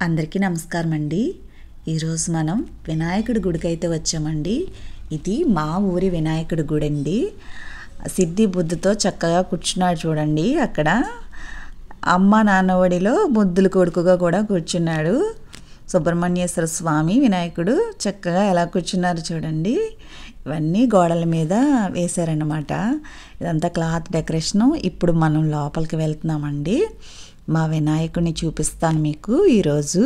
అందరికీ నమస్కారం అండి. ఈరోజు మనం వినాయకుడి గుడికి అయితే వచ్చామండి. ఇది మా ఊరి వినాయకుడి గుడి అండి. సిద్ధి బుద్ధితో చక్కగా కూర్చున్నాడు చూడండి. అక్కడ అమ్మ నాన్న ఒడిలో ముద్దుల కొడుకుగా కూడా కూర్చున్నాడు. సుబ్రహ్మణ్యేశ్వర స్వామి వినాయకుడు చక్కగా ఎలా కూర్చున్నారు చూడండి. ఇవన్నీ గోడల మీద వేశారన్నమాట. ఇదంతా క్లాత్ డెకరేషను. ఇప్పుడు మనం లోపలికి వెళ్తున్నామండి. మా వినాయకుడిని చూపిస్తాను మీకు. ఈరోజు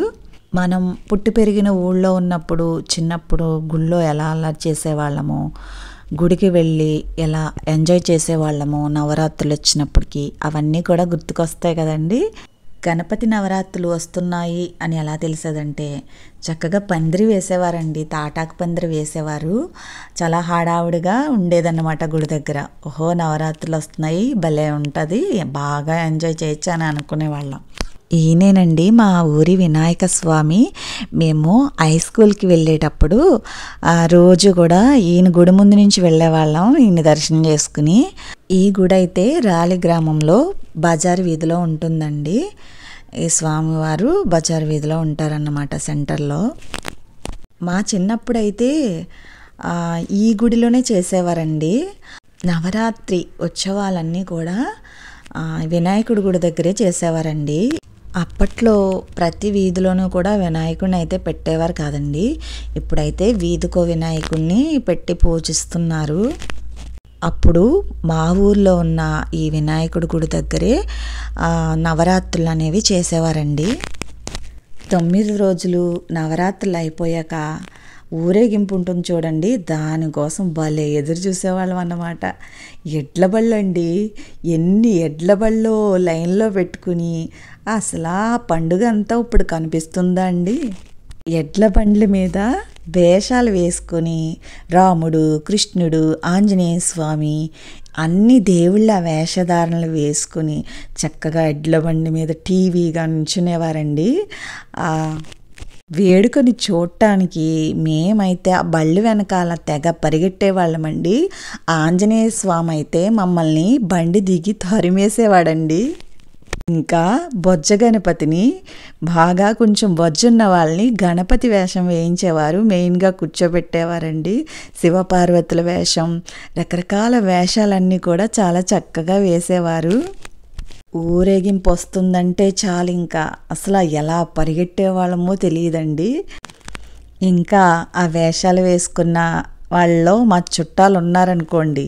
మనం పుట్టి పెరిగిన ఊళ్ళో ఉన్నప్పుడు చిన్నప్పుడు గుళ్ళో ఎలా అల్లరి చేసేవాళ్ళము, గుడికి వెళ్ళి ఎలా ఎంజాయ్ చేసేవాళ్ళము నవరాత్రులు వచ్చినప్పటికీ అవన్నీ కూడా గుర్తుకొస్తాయి కదండి. గణపతి నవరాత్రులు వస్తున్నాయి అని ఎలా తెలిసేదంటే చక్కగా పందిరి వేసేవారండి. తాటాకు పందిరి వేసేవారు. చాలా హడావుడిగా ఉండేదన్నమాట గుడి దగ్గర. ఓహో నవరాత్రులు వస్తున్నాయి, భలే ఉంటుంది, బాగా ఎంజాయ్ చేయొచ్చు అని అనుకునేవాళ్ళం. ఈయనేనండి మా ఊరి వినాయక స్వామి. మేము హై స్కూల్కి వెళ్ళేటప్పుడు రోజు కూడా ఈయన గుడి ముందు నుంచి వెళ్ళేవాళ్ళం ఈయన దర్శనం చేసుకుని. ఈ గుడి అయితే రాలి గ్రామంలో బజార్ వీధిలో ఉంటుందండి. ఈ స్వామివారు బజార్ వీధిలో ఉంటారన్నమాట, సెంటర్లో. మా చిన్నప్పుడైతే ఈ గుడిలోనే చేసేవారండి. నవరాత్రి ఉత్సవాలన్నీ కూడా వినాయకుడి గుడి దగ్గరే చేసేవారండి. అప్పట్లో ప్రతి వీధిలోనూ కూడా వినాయకుడిని అయితే పెట్టేవారు కాదండి. ఇప్పుడైతే వీధికో వినాయకుడిని పెట్టి పూజిస్తున్నారు. అప్పుడు మా ఊర్లో ఉన్న ఈ వినాయకుడి గుడి దగ్గరే నవరాత్రులు అనేవి చేసేవారండి. 9 రోజులు నవరాత్రులు అయిపోయాక ఊరేగింపు ఉంటుంది చూడండి, దానికోసం భలే ఎదురు చూసేవాళ్ళం అన్నమాట. ఎడ్ల బళ్ళు అండి, ఎన్ని ఎడ్ల బళ్ళు లైన్లో పెట్టుకుని అసలు ఆ పండుగ అంతా ఇప్పుడు కనిపిస్తుందా అండి. ఎడ్ల బండ్ల మీద వేషాలు వేసుకొని రాముడు, కృష్ణుడు, ఆంజనేయ స్వామి అన్ని దేవుళ్ళ వేషధారణలు వేసుకుని చక్కగా ఎడ్ల బండి మీద టీవీగా నుంచునేవారండి. వేడుకని చూడటానికి మేమైతే ఆ బళ్ళు వెనకాల తెగ పరిగెట్టే వాళ్ళమండి. ఆంజనేయ స్వామి అయితే మమ్మల్ని బండి దిగి తరిమేసేవాడండి. ఇంకా బొజ్జ గణపతిని బాగా కొంచెం బొజ్జున్న వాళ్ళని గణపతి వేషం వేయించేవారు. మెయిన్గా కూర్చోబెట్టేవారండి. శివపార్వతుల వేషం, రకరకాల వేషాలన్నీ కూడా చాలా చక్కగా వేసేవారు. ఊరేగింపు వస్తుందంటే చాలు ఇంకా అసలు ఎలా పరిగెట్టేవాళ్ళమో తెలియదండి. ఇంకా ఆ వేషాలు వేసుకున్న వాళ్ళలో మా చుట్టాలు ఉన్నారనుకోండి,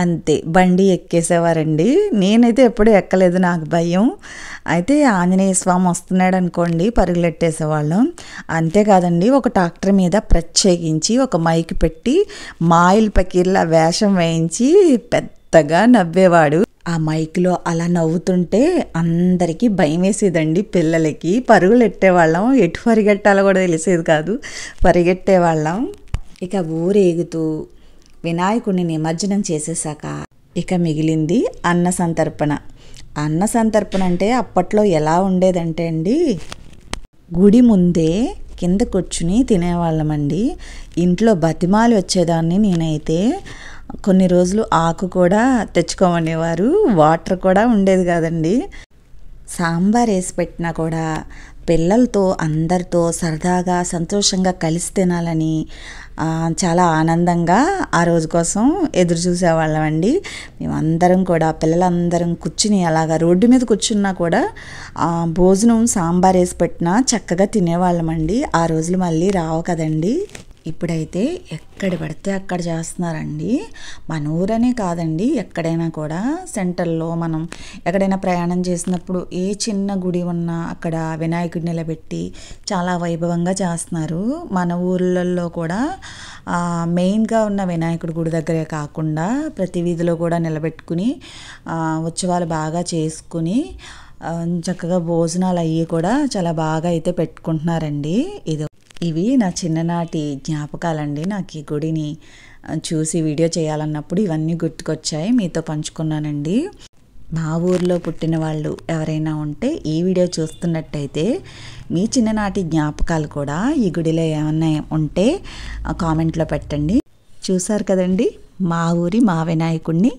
అంతే బండి ఎక్కేసేవారండి. నేనైతే ఎప్పుడూ ఎక్కలేదు, నాకు భయం. అయితే ఆంజనేయ స్వామి వస్తున్నాడు అనుకోండి పరుగులెట్టేసేవాళ్ళం. అంతేకాదండి, ఒక ట్రాక్టర్ మీద ప్రత్యేకించి ఒక మైక్ పెట్టి మాయిల్ పకీర్ల వేషం వేయించి పెద్దగా నవ్వేవాడు. ఆ మైక్లో అలా నవ్వుతుంటే అందరికీ భయం వేసేదండి. పిల్లలకి పరుగులెట్టేవాళ్ళం, ఎటు పరిగెట్టాలో కూడా తెలిసేది కాదు, పరిగెట్టేవాళ్ళం. ఇక ఊరేగుతూ వినాయకుడిని నిమజ్జనం చేసేసాక ఇక మిగిలింది అన్న సంతర్పణ. అన్న సంతర్పణ అంటే అప్పట్లో ఎలా ఉండేదంటే అండి, గుడి ముందే కింద కూర్చుని తినేవాళ్ళమండి. ఇంట్లో బతిమాలి వచ్చేదాన్ని నేనైతే. కొన్ని రోజులు ఆకు కూడా తెచ్చుకోమనేవారు, వాటర్ కూడా ఉండేది కాదండి. సాంబార్ వేసి పెట్టినా కూడా పిల్లలతో అందరితో సరదాగా సంతోషంగా కలిసి తినాలని చాలా ఆనందంగా ఆ రోజు కోసం ఎదురు చూసేవాళ్ళం అండి. మేమందరం కూడా పిల్లలందరం కూర్చుని అలాగా రోడ్డు మీద కూర్చున్నా కూడా భోజనం సాంబార్ వేసి పెట్టినా చక్కగా తినేవాళ్ళమండి. ఆ రోజులు మళ్ళీ రావు కదండి. ఇప్పుడైతే ఎక్కడ పడితే అక్కడ చేస్తున్నారండి. మన ఊరనే కాదండి, ఎక్కడైనా కూడా సెంటర్లో మనం ఎక్కడైనా ప్రయాణం చేసినప్పుడు ఏ చిన్న గుడి ఉన్నా అక్కడ వినాయకుడిని నిలబెట్టి చాలా వైభవంగా చేస్తున్నారు. మన ఊర్లలో కూడా మెయిన్గా ఉన్న వినాయకుడి గుడి దగ్గరే కాకుండా ప్రతి వీధిలో కూడా నిలబెట్టుకుని ఉత్సవాలు బాగా చేసుకుని చక్కగా భోజనాలు అయ్యి కూడా చాలా బాగా అయితే పెట్టుకుంటున్నారండి. ఇవి నా చిన్ననాటి జ్ఞాపకాలండి. నాకు ఈ గుడిని చూసి వీడియో చేయాలన్నప్పుడు ఇవన్నీ గుర్తుకొచ్చాయి, మీతో పంచుకున్నానండి. మా ఊర్లో పుట్టిన వాళ్ళు ఎవరైనా ఉంటే ఈ వీడియో చూస్తున్నట్టయితే మీ చిన్ననాటి జ్ఞాపకాలు కూడా ఈ గుడిలో ఏమన్నా ఉంటే కామెంట్లో పెట్టండి. చూసారు కదండి మా ఊరి మా వినాయకుడిని.